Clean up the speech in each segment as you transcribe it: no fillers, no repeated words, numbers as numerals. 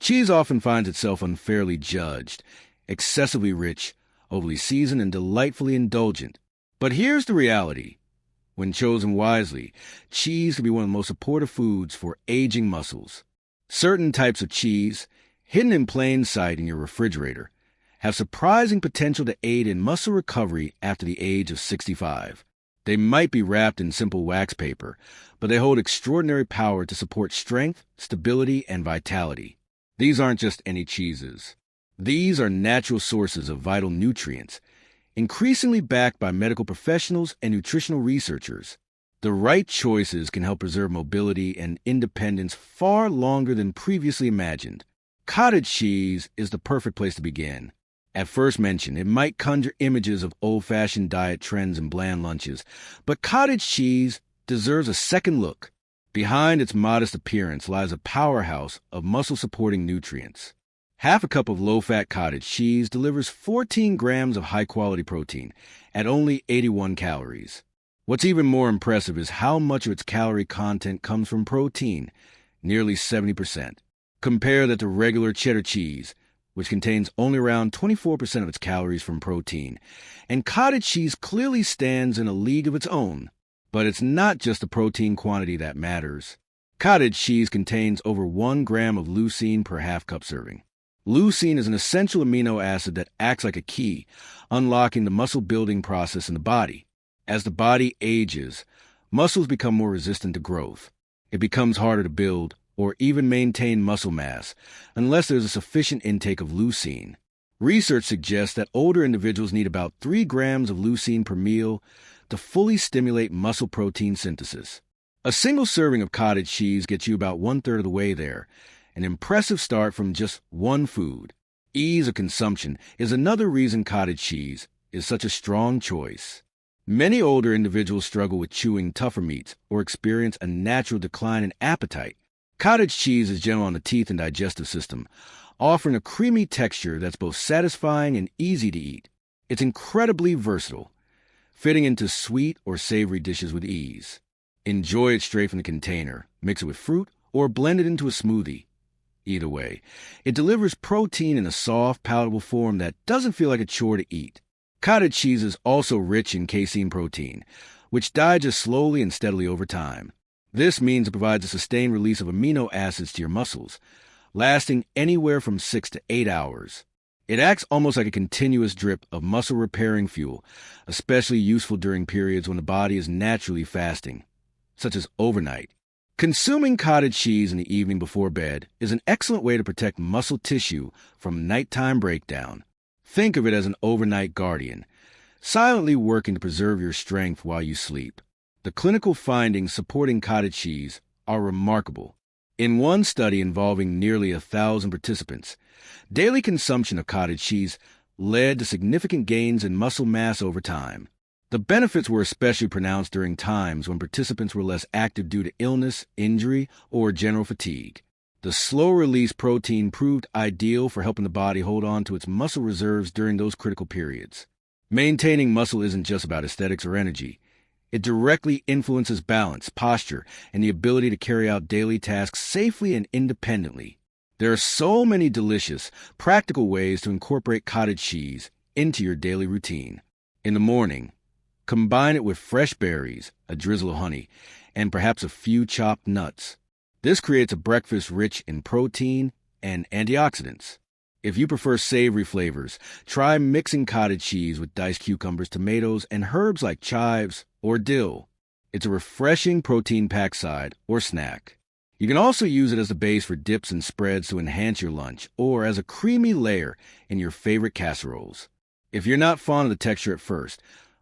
Cheese often finds itself unfairly judged, excessively rich, overly seasoned, and delightfully indulgent. But here's the reality. When chosen wisely, cheese can be one of the most supportive foods for aging muscles. Certain types of cheese, hidden in plain sight in your refrigerator, have surprising potential to aid in muscle recovery after the age of 65. They might be wrapped in simple wax paper, but they hold extraordinary power to support strength, stability, and vitality. These aren't just any cheeses. These are natural sources of vital nutrients, increasingly backed by medical professionals and nutritional researchers. The right choices can help preserve mobility and independence far longer than previously imagined. Cottage cheese is the perfect place to begin. At first mention, it might conjure images of old-fashioned diet trends and bland lunches, but cottage cheese deserves a second look. Behind its modest appearance lies a powerhouse of muscle-supporting nutrients. Half a cup of low-fat cottage cheese delivers 14 grams of high-quality protein at only 81 calories. What's even more impressive is how much of its calorie content comes from protein, nearly 70%. Compare that to regular cheddar cheese, which contains only around 24% of its calories from protein, and cottage cheese clearly stands in a league of its own. But it's not just the protein quantity that matters. Cottage cheese contains over 1 gram of leucine per half-cup serving. Leucine is an essential amino acid that acts like a key, unlocking the muscle-building process in the body. As the body ages, muscles become more resistant to growth. It becomes harder to build or even maintain muscle mass unless there's a sufficient intake of leucine. Research suggests that older individuals need about 3 grams of leucine per meal to fully stimulate muscle protein synthesis. A single serving of cottage cheese gets you about 1/3 of the way there, an impressive start from just one food. Ease of consumption is another reason cottage cheese is such a strong choice. Many older individuals struggle with chewing tougher meats or experience a natural decline in appetite. Cottage cheese is gentle on the teeth and digestive system, offering a creamy texture that's both satisfying and easy to eat. It's incredibly versatile, fitting into sweet or savory dishes with ease. Enjoy it straight from the container, mix it with fruit, or blend it into a smoothie. Either way, it delivers protein in a soft, palatable form that doesn't feel like a chore to eat. Cottage cheese is also rich in casein protein, which digests slowly and steadily over time. This means it provides a sustained release of amino acids to your muscles, lasting anywhere from 6 to 8 hours. It acts almost like a continuous drip of muscle-repairing fuel, especially useful during periods when the body is naturally fasting, such as overnight. Consuming cottage cheese in the evening before bed is an excellent way to protect muscle tissue from nighttime breakdown. Think of it as an overnight guardian, silently working to preserve your strength while you sleep. The clinical findings supporting cottage cheese are remarkable. In one study involving nearly 1,000 participants, daily consumption of cottage cheese led to significant gains in muscle mass over time. The benefits were especially pronounced during times when participants were less active due to illness, injury, or general fatigue. The slow-release protein proved ideal for helping the body hold on to its muscle reserves during those critical periods. Maintaining muscle isn't just about aesthetics or energy. It directly influences balance, posture, and the ability to carry out daily tasks safely and independently. There are so many delicious, practical ways to incorporate cottage cheese into your daily routine. In the morning, combine it with fresh berries, a drizzle of honey, and perhaps a few chopped nuts. This creates a breakfast rich in protein and antioxidants. If you prefer savory flavors, try mixing cottage cheese with diced cucumbers, tomatoes, and herbs like chives or dill. It's a refreshing protein-packed side or snack. You can also use it as a base for dips and spreads to enhance your lunch, or as a creamy layer in your favorite casseroles. If you're not fond of the texture at first,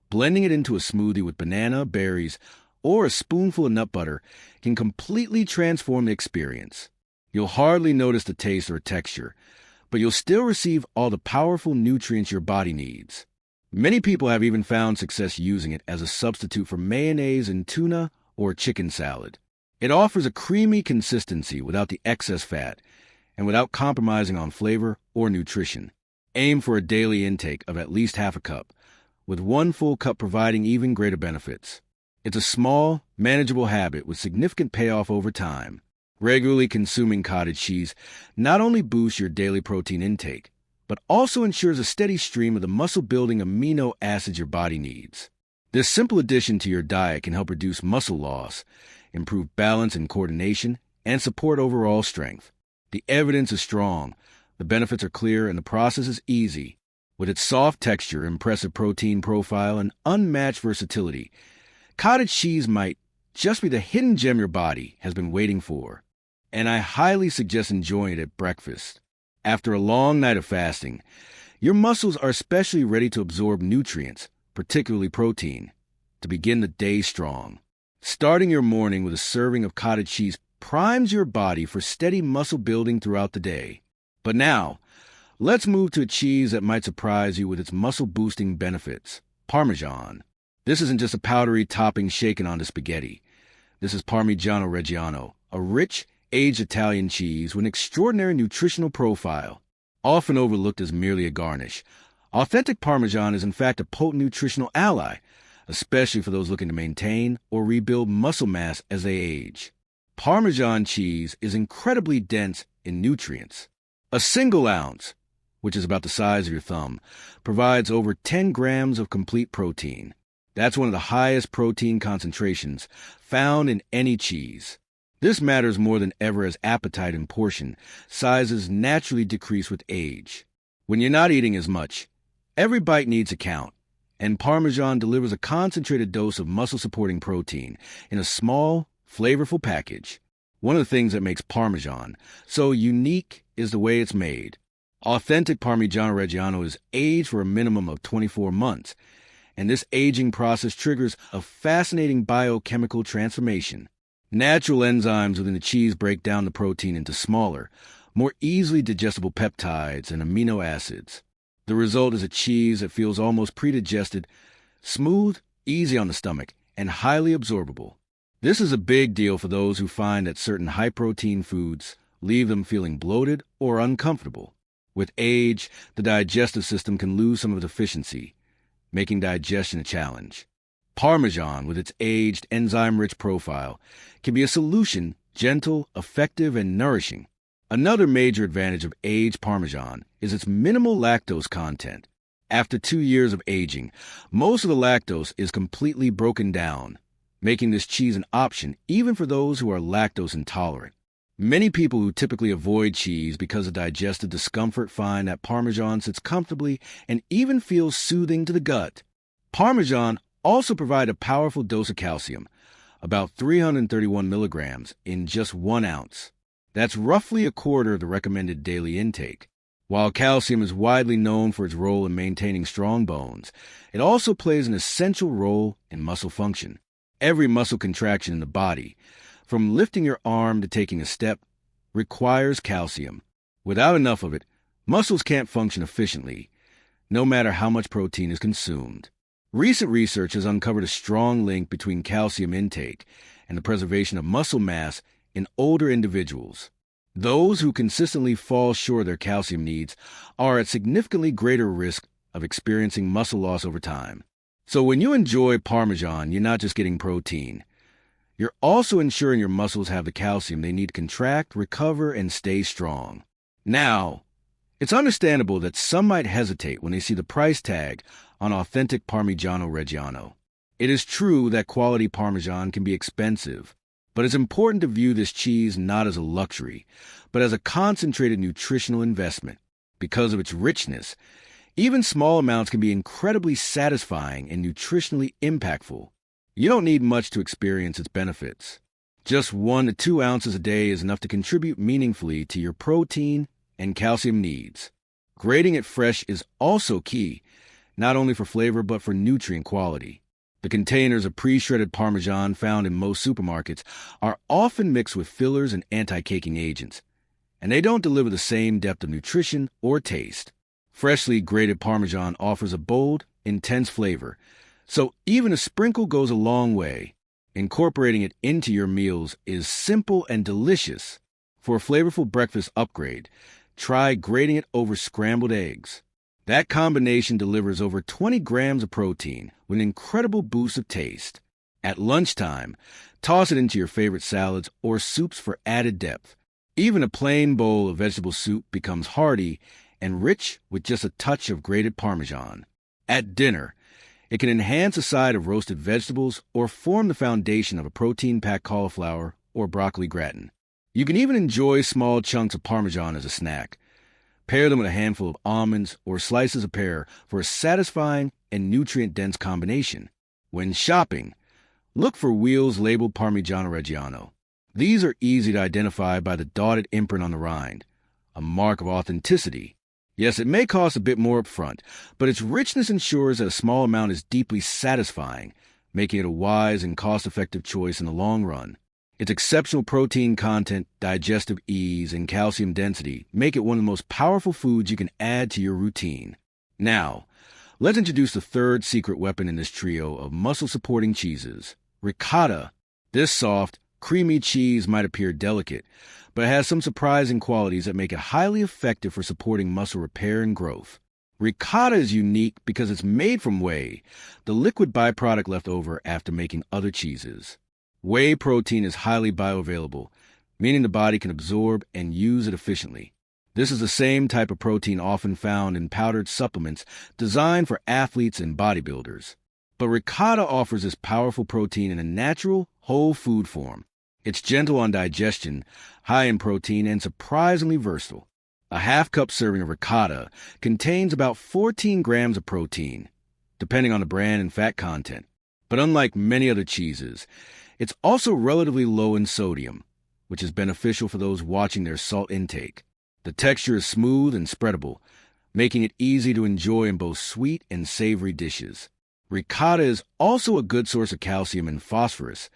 blending it into a smoothie with banana, berries, or a spoonful of nut butter can completely transform the experience. You'll hardly notice the taste or texture, but you'll still receive all the powerful nutrients your body needs. Many people have even found success using it as a substitute for mayonnaise in tuna or chicken salad. It offers a creamy consistency without the excess fat and without compromising on flavor or nutrition. Aim for a daily intake of at least half a cup, with 1 full cup providing even greater benefits. It's a small, manageable habit with significant payoff over time. Regularly consuming cottage cheese not only boosts your daily protein intake, but also ensures a steady stream of the muscle-building amino acids your body needs. This simple addition to your diet can help reduce muscle loss, improve balance and coordination, and support overall strength. The evidence is strong, the benefits are clear, and the process is easy. With its soft texture, impressive protein profile, and unmatched versatility, cottage cheese might just be the hidden gem your body has been waiting for. And I highly suggest enjoying it at breakfast. After a long night of fasting, your muscles are especially ready to absorb nutrients, particularly protein, to begin the day strong. Starting your morning with a serving of cottage cheese primes your body for steady muscle building throughout the day. But now, let's move to a cheese that might surprise you with its muscle-boosting benefits, Parmesan. This isn't just a powdery topping shaken onto spaghetti. This is Parmigiano Reggiano, a rich, aged Italian cheese with an extraordinary nutritional profile. Often overlooked as merely a garnish, authentic Parmesan is in fact a potent nutritional ally, especially for those looking to maintain or rebuild muscle mass as they age. Parmesan cheese is incredibly dense in nutrients. A single ounce, which is about the size of your thumb, provides over 10 grams of complete protein. That's one of the highest protein concentrations found in any cheese. This matters more than ever as appetite and portion sizes naturally decrease with age. When you're not eating as much, every bite needs to count, and Parmesan delivers a concentrated dose of muscle-supporting protein in a small, flavorful package. One of the things that makes Parmesan so unique is the way it's made. Authentic Parmigiano Reggiano is aged for a minimum of 24 months, and this aging process triggers a fascinating biochemical transformation. Natural enzymes within the cheese break down the protein into smaller, more easily digestible peptides and amino acids. The result is a cheese that feels almost pre-digested, smooth, easy on the stomach, and highly absorbable. This is a big deal for those who find that certain high-protein foods leave them feeling bloated or uncomfortable. With age, the digestive system can lose some of its efficiency, making digestion a challenge. Parmesan, with its aged, enzyme-rich profile, can be a solution, gentle, effective, and nourishing. Another major advantage of aged Parmesan is its minimal lactose content. After 2 years of aging, most of the lactose is completely broken down, making this cheese an option even for those who are lactose intolerant. Many people who typically avoid cheese because of digestive discomfort find that Parmesan sits comfortably and even feels soothing to the gut. Parmesan also provides a powerful dose of calcium, about 331 milligrams in just 1 ounce. That's roughly a quarter of the recommended daily intake. While calcium is widely known for its role in maintaining strong bones, it also plays an essential role in muscle function. Every muscle contraction in the body, from lifting your arm to taking a step, requires calcium. Without enough of it, muscles can't function efficiently, no matter how much protein is consumed. Recent research has uncovered a strong link between calcium intake and the preservation of muscle mass in older individuals. Those who consistently fall short of their calcium needs are at significantly greater risk of experiencing muscle loss over time. So when you enjoy Parmesan, you're not just getting protein. You're also ensuring your muscles have the calcium they need to contract, recover, and stay strong. Now, it's understandable that some might hesitate when they see the price tag on authentic Parmigiano Reggiano. It is true that quality Parmesan can be expensive, but it's important to view this cheese not as a luxury, but as a concentrated nutritional investment. Because of its richness, even small amounts can be incredibly satisfying and nutritionally impactful. You don't need much to experience its benefits. Just 1 to 2 ounces a day is enough to contribute meaningfully to your protein and calcium needs. Grating it fresh is also key, not only for flavor but for nutrient quality. The containers of pre-shredded Parmesan found in most supermarkets are often mixed with fillers and anti-caking agents, and they don't deliver the same depth of nutrition or taste. Freshly grated Parmesan offers a bold, intense flavor, so even a sprinkle goes a long way. Incorporating it into your meals is simple and delicious. For a flavorful breakfast upgrade, try grating it over scrambled eggs. That combination delivers over 20 grams of protein with an incredible boost of taste. At lunchtime, Toss it into your favorite salads or soups for added depth. Even a plain bowl of vegetable soup becomes hearty and rich with just a touch of grated Parmesan. At dinner, it can enhance a side of roasted vegetables or form the foundation of a protein-packed cauliflower or broccoli gratin. You can even enjoy small chunks of Parmesan as a snack. Pair them with a handful of almonds or slices of pear for a satisfying and nutrient-dense combination. When shopping, look for wheels labeled Parmigiano Reggiano. These are easy to identify by the dotted imprint on the rind, a mark of authenticity. Yes, it may cost a bit more up front, but its richness ensures that a small amount is deeply satisfying, making it a wise and cost-effective choice in the long run. Its exceptional protein content, digestive ease, and calcium density make it one of the most powerful foods you can add to your routine. Now, let's introduce the third secret weapon in this trio of muscle-supporting cheeses, ricotta. This soft, creamy cheese might appear delicate, but it has some surprising qualities that make it highly effective for supporting muscle repair and growth. Ricotta is unique because it's made from whey, the liquid byproduct left over after making other cheeses. Whey protein is highly bioavailable, meaning the body can absorb and use it efficiently. This is the same type of protein often found in powdered supplements designed for athletes and bodybuilders. But ricotta offers this powerful protein in a natural, whole food form. It's gentle on digestion, high in protein, and surprisingly versatile. A half-cup serving of ricotta contains about 14 grams of protein, depending on the brand and fat content. But unlike many other cheeses, it's also relatively low in sodium, which is beneficial for those watching their salt intake. The texture is smooth and spreadable, making it easy to enjoy in both sweet and savory dishes. Ricotta is also a good source of calcium and phosphorus,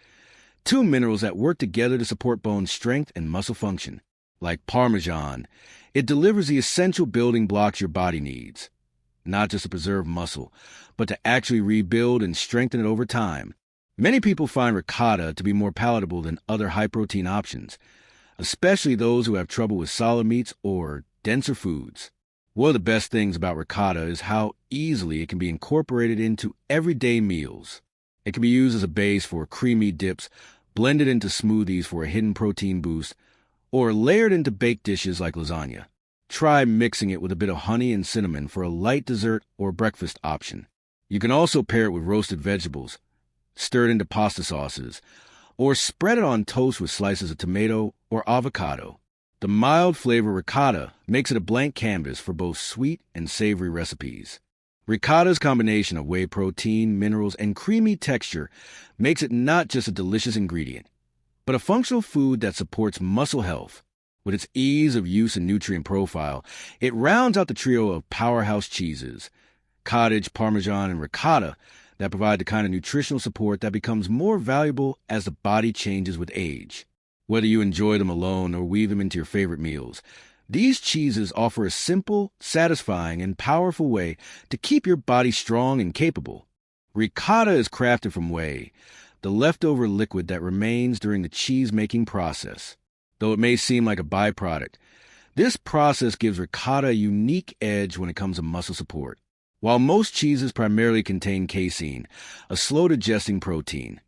two minerals that work together to support bone strength and muscle function. Like Parmesan, it delivers the essential building blocks your body needs, not just to preserve muscle, but to actually rebuild and strengthen it over time. Many people find ricotta to be more palatable than other high-protein options, especially those who have trouble with solid meats or denser foods. One of the best things about ricotta is how easily it can be incorporated into everyday meals. It can be used as a base for creamy dips, blended into smoothies for a hidden protein boost, or layered into baked dishes like lasagna. Try mixing it with a bit of honey and cinnamon for a light dessert or breakfast option. You can also pair it with roasted vegetables, stir it into pasta sauces, or spread it on toast with slices of tomato or avocado. The mild flavor ricotta makes it a blank canvas for both sweet and savory recipes. Ricotta's combination of whey protein, minerals, and creamy texture makes it not just a delicious ingredient, but a functional food that supports muscle health. With its ease of use and nutrient profile, it rounds out the trio of powerhouse cheeses, Cottage, Parmesan, and ricotta, that provide the kind of nutritional support that becomes more valuable as the body changes with age. Whether you enjoy them alone or weave them into your favorite meals, these cheeses offer a simple, satisfying, and powerful way to keep your body strong and capable. Ricotta is crafted from whey, the leftover liquid that remains during the cheese-making process. Though it may seem like a byproduct, this process gives ricotta a unique edge when it comes to muscle support. While most cheeses primarily contain casein, a slow-digesting protein,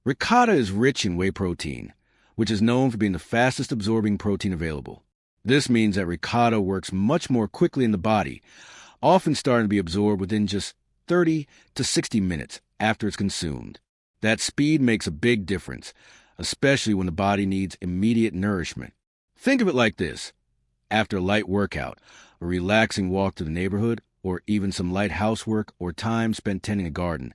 ricotta is rich in whey protein, which is known for being the fastest-absorbing protein available. This means that ricotta works much more quickly in the body, often starting to be absorbed within just 30 to 60 minutes after it's consumed. That speed makes a big difference, especially when the body needs immediate nourishment. Think of it like this. After a light workout, a relaxing walk to the neighborhood, or even some light housework or time spent tending a garden,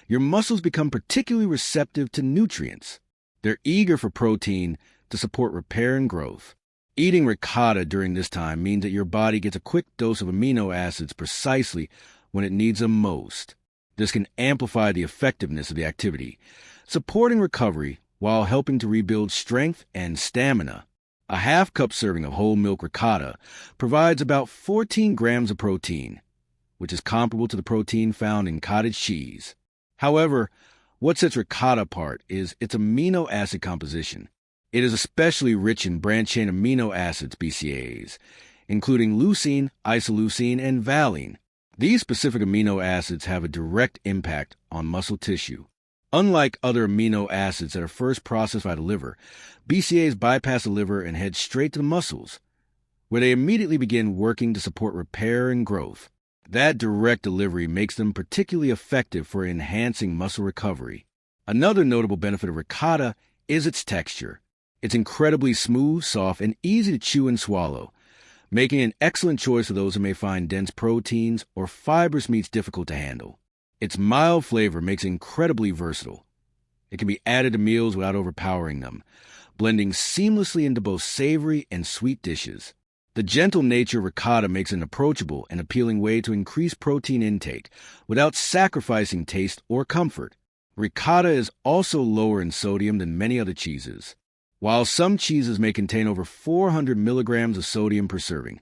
your muscles become particularly receptive to nutrients. They're eager for protein to support repair and growth. Eating ricotta during this time means that your body gets a quick dose of amino acids precisely when it needs them most. This can amplify the effectiveness of the activity, supporting recovery while helping to rebuild strength and stamina. A half-cup serving of whole milk ricotta provides about 14 grams of protein, which is comparable to the protein found in cottage cheese. However, what sets ricotta apart is its amino acid composition. It is especially rich in branched-chain amino acids, BCAAs, including leucine, isoleucine, and valine. These specific amino acids have a direct impact on muscle tissue. Unlike other amino acids that are first processed by the liver, BCAAs bypass the liver and head straight to the muscles, where they immediately begin working to support repair and growth. That direct delivery makes them particularly effective for enhancing muscle recovery. Another notable benefit of ricotta is its texture. It's incredibly smooth, soft, and easy to chew and swallow, making it an excellent choice for those who may find dense proteins or fibrous meats difficult to handle. Its mild flavor makes it incredibly versatile. It can be added to meals without overpowering them, blending seamlessly into both savory and sweet dishes. The gentle nature of ricotta makes it an approachable and appealing way to increase protein intake without sacrificing taste or comfort. Ricotta is also lower in sodium than many other cheeses. While some cheeses may contain over 400 milligrams of sodium per serving,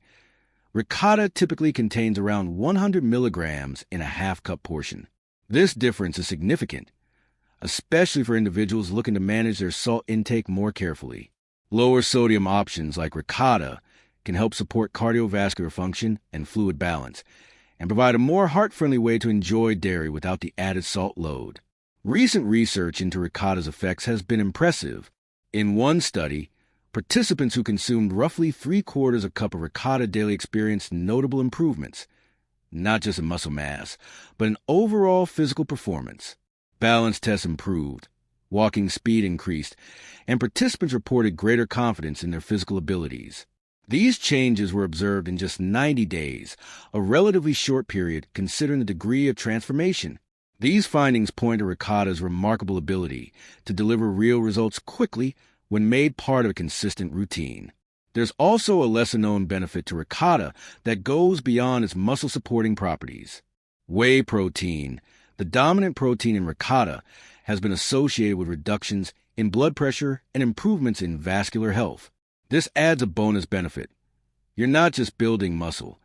ricotta typically contains around 100 milligrams in a half-cup portion. This difference is significant, especially for individuals looking to manage their salt intake more carefully. Lower sodium options like ricotta can help support cardiovascular function and fluid balance, and provide a more heart-friendly way to enjoy dairy without the added salt load. Recent research into ricotta's effects has been impressive. In one study, participants who consumed roughly 3/4 cup of ricotta daily experienced notable improvements, not just in muscle mass, but in overall physical performance. Balance tests improved, walking speed increased, and participants reported greater confidence in their physical abilities. These changes were observed in just 90 days, a relatively short period considering the degree of transformation. These findings point to ricotta's remarkable ability to deliver real results quickly when made part of a consistent routine. There's also a lesser-known benefit to ricotta that goes beyond its muscle-supporting properties. Whey protein, the dominant protein in ricotta, has been associated with reductions in blood pressure and improvements in vascular health. This adds a bonus benefit. You're not just building muscle,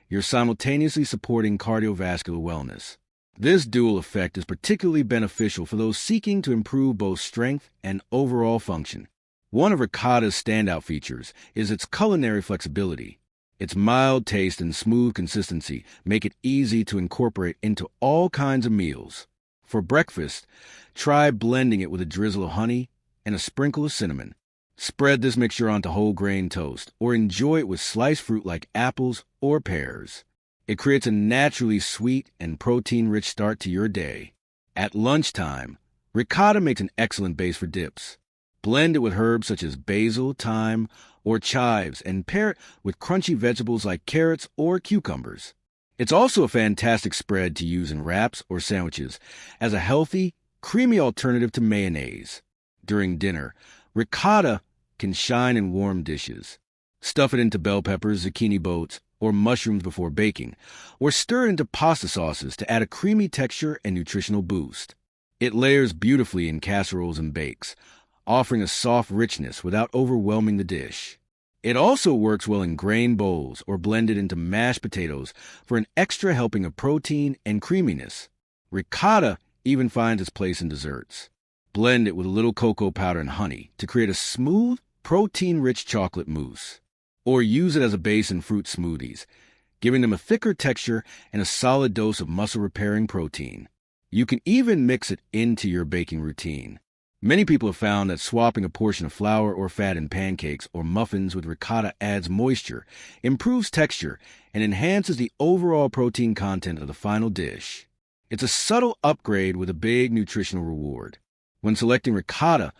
you're simultaneously supporting cardiovascular wellness. This dual effect is particularly beneficial for those seeking to improve both strength and overall function. One of ricotta's standout features is its culinary flexibility. Its mild taste and smooth consistency make it easy to incorporate into all kinds of meals. For breakfast, try blending it with a drizzle of honey and a sprinkle of cinnamon. Spread this mixture onto whole grain toast, or enjoy it with sliced fruit like apples or pears. It creates a naturally sweet and protein-rich start to your day. At lunchtime, ricotta makes an excellent base for dips. Blend it with herbs such as basil, thyme, or chives, and pair it with crunchy vegetables like carrots or cucumbers. It's also a fantastic spread to use in wraps or sandwiches as a healthy, creamy alternative to mayonnaise. During dinner, ricotta can shine in warm dishes. Stuff it into bell peppers, zucchini boats, or mushrooms before baking, or stir it into pasta sauces to add a creamy texture and nutritional boost. It layers beautifully in casseroles and bakes, offering a soft richness without overwhelming the dish. It also works well in grain bowls or blended into mashed potatoes for an extra helping of protein and creaminess. Ricotta even finds its place in desserts. Blend it with a little cocoa powder and honey to create a smooth, protein-rich chocolate mousse. Or use it as a base in fruit smoothies, giving them a thicker texture and a solid dose of muscle-repairing protein. You can even mix it into your baking routine. Many people have found that swapping a portion of flour or fat in pancakes or muffins with ricotta adds moisture, improves texture, and enhances the overall protein content of the final dish. It's a subtle upgrade with a big nutritional reward. When selecting ricotta,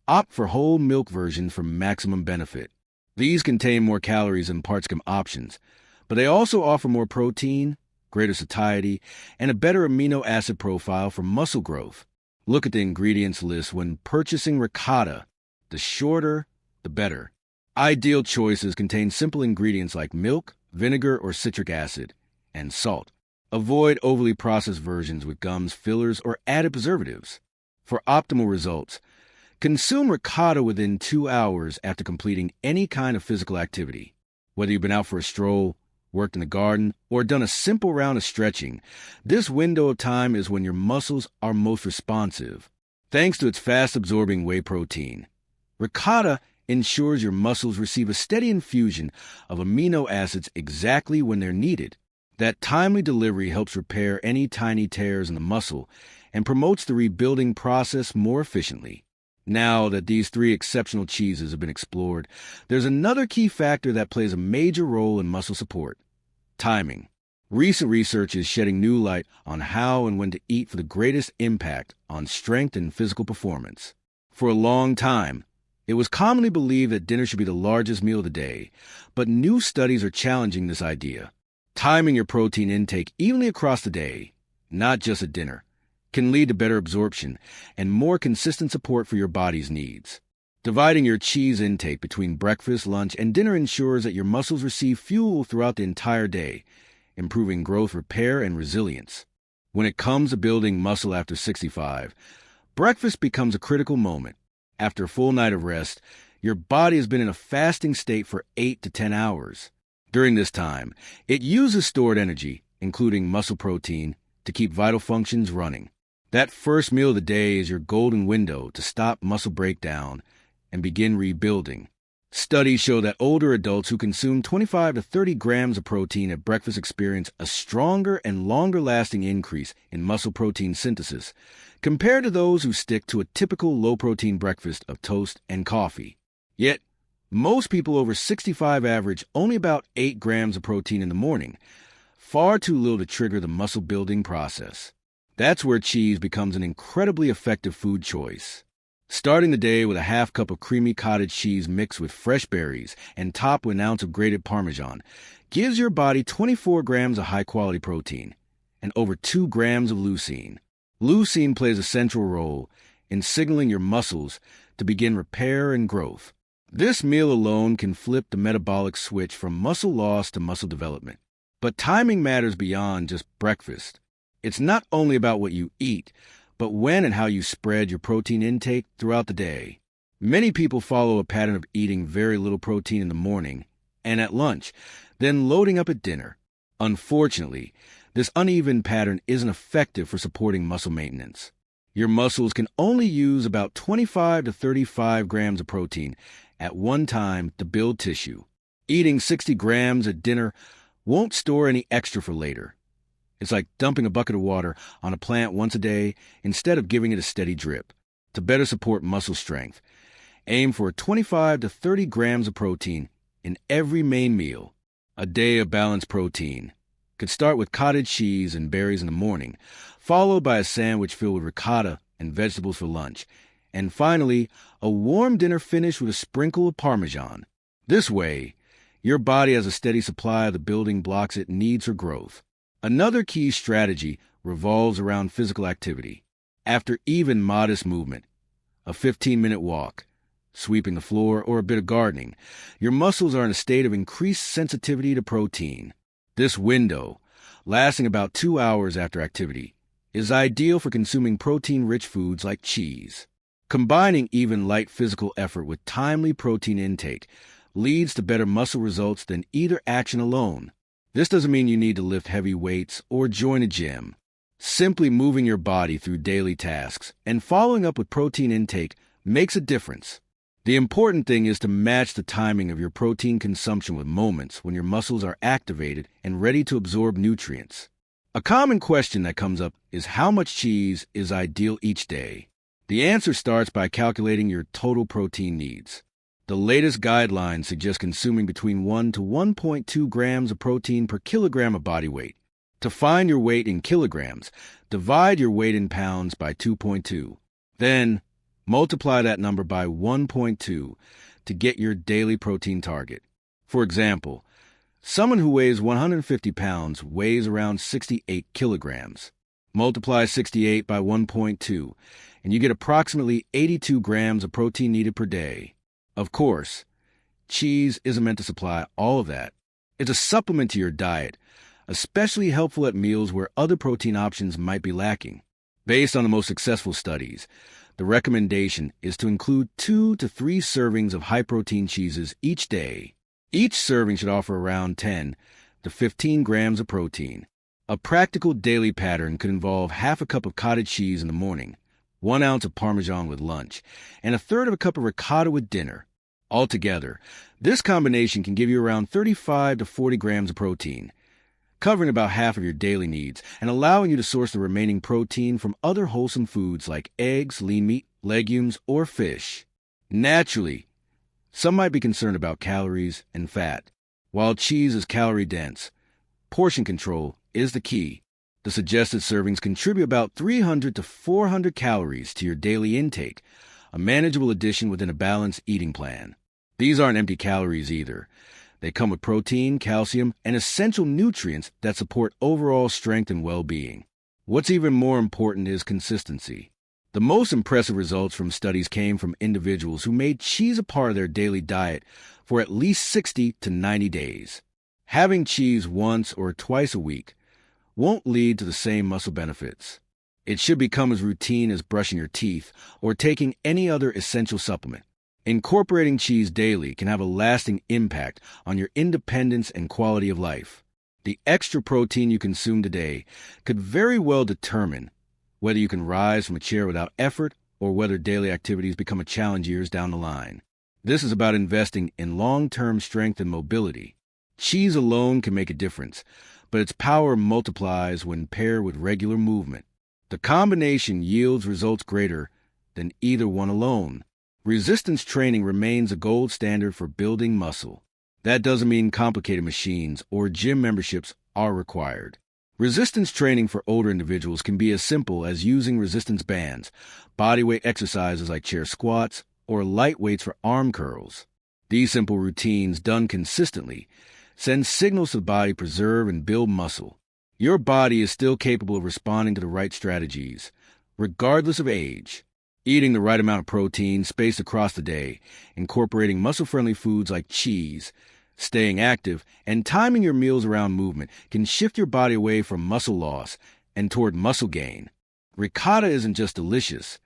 opt for whole milk versions for maximum benefit. These contain more calories than part-skim options, but they also offer more protein, greater satiety, and a better amino acid profile for muscle growth. Look at the ingredients list when purchasing ricotta. The shorter, the better. Ideal choices contain simple ingredients like milk, vinegar or citric acid, and salt. Avoid overly processed versions with gums, fillers, or added preservatives. For optimal results, consume ricotta within 2 hours after completing any kind of physical activity. Whether you've been out for a stroll, worked in the garden, or done a simple round of stretching, this window of time is when your muscles are most responsive. Thanks to its fast-absorbing whey protein, ricotta ensures your muscles receive a steady infusion of amino acids exactly when they're needed. That timely delivery helps repair any tiny tears in the muscle and promotes the rebuilding process more efficiently. Now that these three exceptional cheeses have been explored, there's another key factor that plays a major role in muscle support: timing. Recent research is shedding new light on how and when to eat for the greatest impact on strength and physical performance. For a long time, it was commonly believed that dinner should be the largest meal of the day, but new studies are challenging this idea. Timing your protein intake evenly across the day, not just at dinner, can lead to better absorption and more consistent support for your body's needs. Dividing your cheese intake between breakfast, lunch, and dinner ensures that your muscles receive fuel throughout the entire day, improving growth, repair, and resilience. When it comes to building muscle after 65, breakfast becomes a critical moment. After a full night of rest, your body has been in a fasting state for 8 to 10 hours. During this time, it uses stored energy, including muscle protein, to keep vital functions running. That first meal of the day is your golden window to stop muscle breakdown and begin rebuilding. Studies show that older adults who consume 25 to 30 grams of protein at breakfast experience a stronger and longer-lasting increase in muscle protein synthesis compared to those who stick to a typical low-protein breakfast of toast and coffee. Yet, most people over 65 average only about 8 grams of protein in the morning, far too little to trigger the muscle-building process. That's where cheese becomes an incredibly effective food choice. Starting the day with a half cup of creamy cottage cheese mixed with fresh berries and topped with an ounce of grated Parmesan gives your body 24 grams of high-quality protein and over 2 grams of leucine. Leucine plays a central role in signaling your muscles to begin repair and growth. This meal alone can flip the metabolic switch from muscle loss to muscle development. But timing matters beyond just breakfast. It's not only about what you eat, but when and how you spread your protein intake throughout the day. Many people follow a pattern of eating very little protein in the morning and at lunch, then loading up at dinner. Unfortunately, this uneven pattern isn't effective for supporting muscle maintenance. Your muscles can only use about 25 to 35 grams of protein at one time to build tissue. Eating 60 grams at dinner won't store any extra for later. It's like dumping a bucket of water on a plant once a day instead of giving it a steady drip. To better support muscle strength, aim for 25 to 30 grams of protein in every main meal. A day of balanced protein could start with cottage cheese and berries in the morning, followed by a sandwich filled with ricotta and vegetables for lunch, and finally, a warm dinner finished with a sprinkle of Parmesan. This way, your body has a steady supply of the building blocks it needs for growth. Another key strategy revolves around physical activity. After even modest movement, a 15-minute walk, sweeping the floor, or a bit of gardening, your muscles are in a state of increased sensitivity to protein. This window, lasting about 2 hours after activity, is ideal for consuming protein-rich foods like cheese. Combining even light physical effort with timely protein intake leads to better muscle results than either action alone. This doesn't mean you need to lift heavy weights or join a gym. Simply moving your body through daily tasks and following up with protein intake makes a difference. The important thing is to match the timing of your protein consumption with moments when your muscles are activated and ready to absorb nutrients. A common question that comes up is how much cheese is ideal each day. The answer starts by calculating your total protein needs. The latest guidelines suggest consuming between 1 to 1.2 grams of protein per kilogram of body weight. To find your weight in kilograms, divide your weight in pounds by 2.2. Then, multiply that number by 1.2 to get your daily protein target. For example, someone who weighs 150 pounds weighs around 68 kilograms. Multiply 68 by 1.2, and you get approximately 82 grams of protein needed per day. Of course, cheese isn't meant to supply all of that. It's a supplement to your diet, especially helpful at meals where other protein options might be lacking. Based on the most successful studies, the recommendation is to include 2 to 3 servings of high-protein cheeses each day. Each serving should offer around 10 to 15 grams of protein. A practical daily pattern could involve half a cup of cottage cheese in the morning, 1 ounce of Parmesan with lunch, and a third of a cup of ricotta with dinner. Altogether, this combination can give you around 35 to 40 grams of protein. covering about half of your daily needs and allowing you to source the remaining protein from other wholesome foods like eggs, lean meat, legumes, or fish. Naturally, some might be concerned about calories and fat. While cheese is calorie-dense, portion control is the key. The suggested servings contribute about 300 to 400 calories to your daily intake, a manageable addition within a balanced eating plan. These aren't empty calories either. They come with protein, calcium, and essential nutrients that support overall strength and well-being. What's even more important is consistency. The most impressive results from studies came from individuals who made cheese a part of their daily diet for at least 60 to 90 days. Having cheese once or twice a week won't lead to the same muscle benefits. It should become as routine as brushing your teeth or taking any other essential supplement. Incorporating cheese daily can have a lasting impact on your independence and quality of life. The extra protein you consume today could very well determine whether you can rise from a chair without effort or whether daily activities become a challenge years down the line. This is about investing in long-term strength and mobility. Cheese alone can make a difference, but its power multiplies when paired with regular movement. The combination yields results greater than either one alone. Resistance training remains a gold standard for building muscle. That doesn't mean complicated machines or gym memberships are required. Resistance training for older individuals can be as simple as using resistance bands, bodyweight exercises like chair squats, or light weights for arm curls. These simple routines, done consistently, send signals to the body to preserve and build muscle. Your body is still capable of responding to the right strategies, regardless of age. Eating the right amount of protein spaced across the day, incorporating muscle-friendly foods like cheese, staying active, and timing your meals around movement can shift your body away from muscle loss and toward muscle gain. Ricotta isn't just delicious.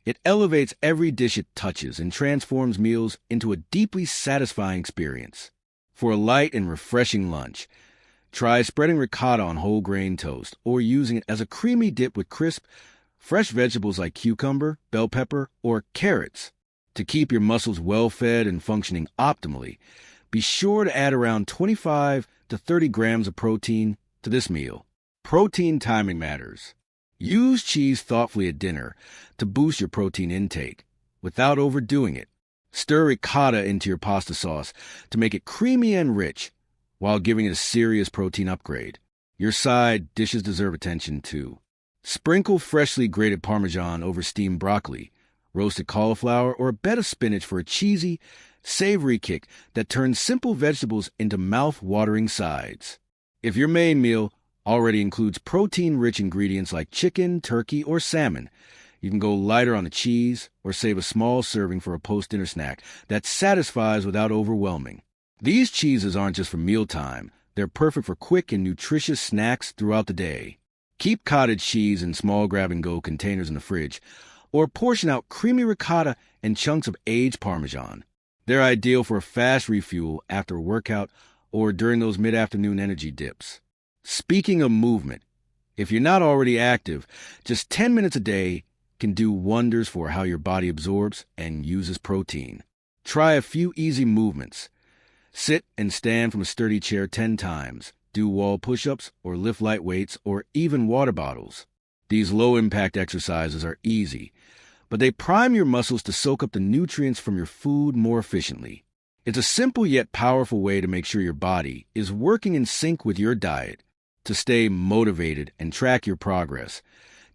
It elevates every dish it touches and transforms meals into a deeply satisfying experience. For a light and refreshing lunch, try spreading ricotta on whole grain toast or using it as a creamy dip with crisp, fresh vegetables like cucumber, bell pepper, or carrots. To keep your muscles well-fed and functioning optimally, be sure to add around 25 to 30 grams of protein to this meal. Protein timing matters. Use cheese thoughtfully at dinner to boost your protein intake without overdoing it. Stir ricotta into your pasta sauce to make it creamy and rich while giving it a serious protein upgrade. Your side dishes deserve attention too. Sprinkle freshly grated Parmesan over steamed broccoli, roasted cauliflower, or a bed of spinach for a cheesy, savory kick that turns simple vegetables into mouth-watering sides. If your main meal already includes protein-rich ingredients like chicken, turkey, or salmon, you can go lighter on the cheese or save a small serving for a post-dinner snack that satisfies without overwhelming. These cheeses aren't just for mealtime. They're perfect for quick and nutritious snacks throughout the day. Keep cottage cheese in small grab-and-go containers in the fridge, or portion out creamy ricotta and chunks of aged Parmesan. They're ideal for a fast refuel after a workout or during those mid-afternoon energy dips. Speaking of movement, if you're not already active, just 10 minutes a day can do wonders for how your body absorbs and uses protein. Try a few easy movements. Sit and stand from a sturdy chair 10 times. Do wall push-ups or lift light weights or even water bottles. These low-impact exercises are easy, but they prime your muscles to soak up the nutrients from your food more efficiently. It's a simple yet powerful way to make sure your body is working in sync with your diet. To stay motivated and track your progress,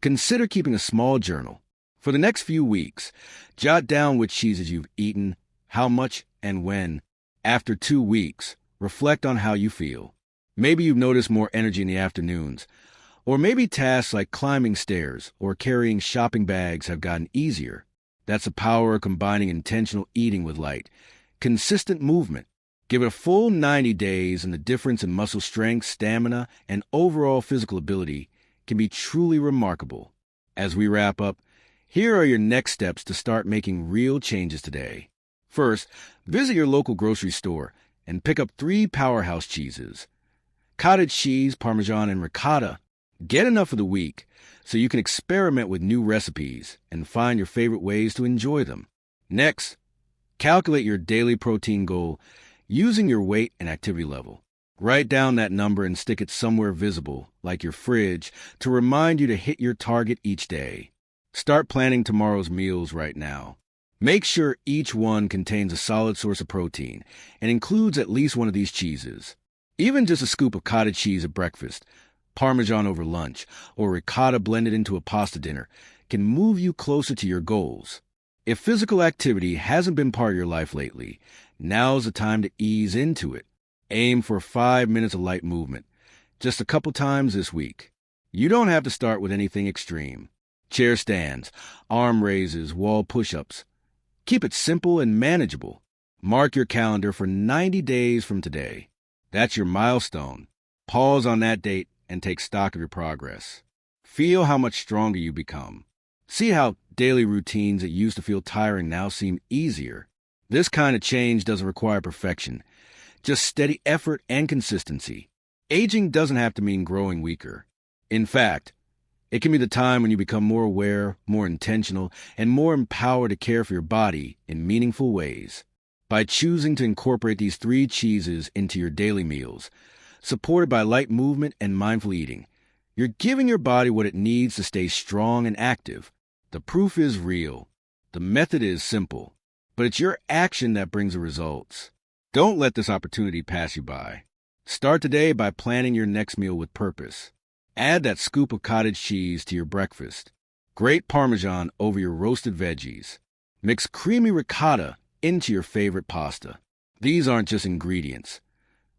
consider keeping a small journal. For the next few weeks, jot down which cheeses you've eaten, how much, and when. After 2 weeks, reflect on how you feel. Maybe you've noticed more energy in the afternoons, or maybe tasks like climbing stairs or carrying shopping bags have gotten easier. That's the power of combining intentional eating with light, consistent movement. Give it a full 90 days and the difference in muscle strength, stamina, and overall physical ability can be truly remarkable. As we wrap up, here are your next steps to start making real changes today. First, visit your local grocery store and pick up 3 powerhouse cheeses. Cottage cheese, Parmesan, and ricotta. Get enough for the week so you can experiment with new recipes and find your favorite ways to enjoy them. Next, calculate your daily protein goal using your weight and activity level. Write down that number and stick it somewhere visible, like your fridge, to remind you to hit your target each day. Start planning tomorrow's meals right now. Make sure each one contains a solid source of protein and includes at least one of these cheeses. Even just a scoop of cottage cheese at breakfast, Parmesan over lunch, or ricotta blended into a pasta dinner can move you closer to your goals. If physical activity hasn't been part of your life lately, now's the time to ease into it. Aim for 5 minutes of light movement, just a couple times this week. You don't have to start with anything extreme. Chair stands, arm raises, wall push-ups. Keep it simple and manageable. Mark your calendar for 90 days from today. That's your milestone. Pause on that date and take stock of your progress. Feel how much stronger you become. See how daily routines that used to feel tiring now seem easier. This kind of change doesn't require perfection, just steady effort and consistency. Aging doesn't have to mean growing weaker. In fact, it can be the time when you become more aware, more intentional, and more empowered to care for your body in meaningful ways. By choosing to incorporate these 3 cheeses into your daily meals, supported by light movement and mindful eating, you're giving your body what it needs to stay strong and active. The proof is real. The method is simple, but it's your action that brings the results. Don't let this opportunity pass you by. Start today by planning your next meal with purpose. Add that scoop of cottage cheese to your breakfast. Grate Parmesan over your roasted veggies. Mix creamy ricotta into your favorite pasta. These aren't just ingredients.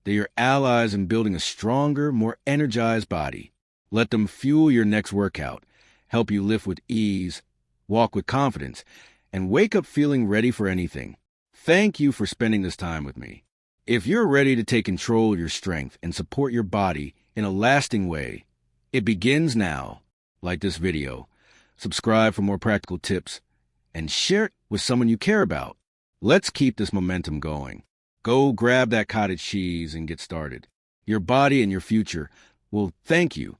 They're your allies in building a stronger, more energized body. Let them fuel your next workout, help you lift with ease, walk with confidence, and wake up feeling ready for anything. Thank you for spending this time with me. If you're ready to take control of your strength and support your body in a lasting way, it begins now. Like this video, subscribe for more practical tips, and share it with someone you care about. Let's keep this momentum going. Go grab that cottage cheese and get started. Your body and your future will thank you